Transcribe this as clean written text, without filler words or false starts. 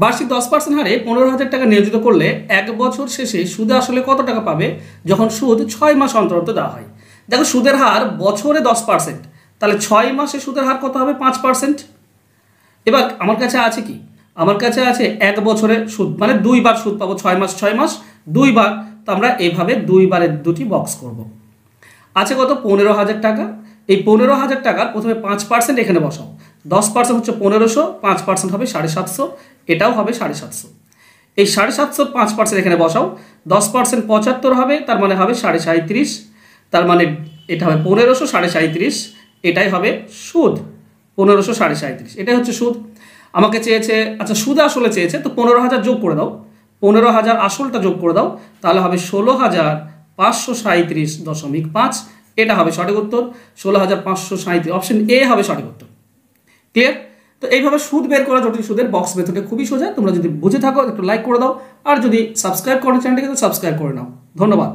বার্ষিক 10% হারে 15,000 টাকা নিয়োজিত করলে 1 বছর শেষে সুদে আসলে কত টাকা পাবে যখন সুদ 6 মাস অন্তর অন্তর দেওয়া হয়। দেখো সুদের হার বছরে 10%, তাহলে 6 মাসে সুদের হার কত হবে? 5%। এবার আমার কাছে আছে কি? আমার কাছে আছে 1 বছরে সুদ, মানে 2 বার সুদ পাবো, 6 মাস 6 মাস 2 বার। তো আমরা এইভাবে 2 বারের দুটি বক্স করব। আছে কত? 15,000 টাকা। এই 15,000 টাকার প্রথমে 5% এখানে বসাও। 10% হচ্ছে 1500, 5% হবে 750, এটাও হবে 750। এই 750 5% এখানে বসাও। 10% 75 হবে, তার মানে হবে 37.5, তার মানে এটা হবে 1500 37.5, এটাই হবে সুদ। 1500 37.5 এটাই হচ্ছে সুদ। আমাকে চেয়েছে, আচ্ছা সুদ আসলে চেয়েছে, তো 15,000 যোগ করে দাও, 15,000 আসলটা যোগ করে দাও, তাহলে হবে 16,537.5, এটা হবে সঠিক উত্তর। 16,537, অপশন এ হবে সঠিক উত্তর। ক্লিয়ার? তো এইভাবে সুদ বের করা জটিল সুদের বক্স মেথডে খুবই সোজা। তোমরা যদি বুঝে থাকো একটু লাইক করে দাও, আর যদি সাবস্ক্রাইব করো চ্যানেলটিকে তো সাবস্ক্রাইব করে নাও। ধন্যবাদ।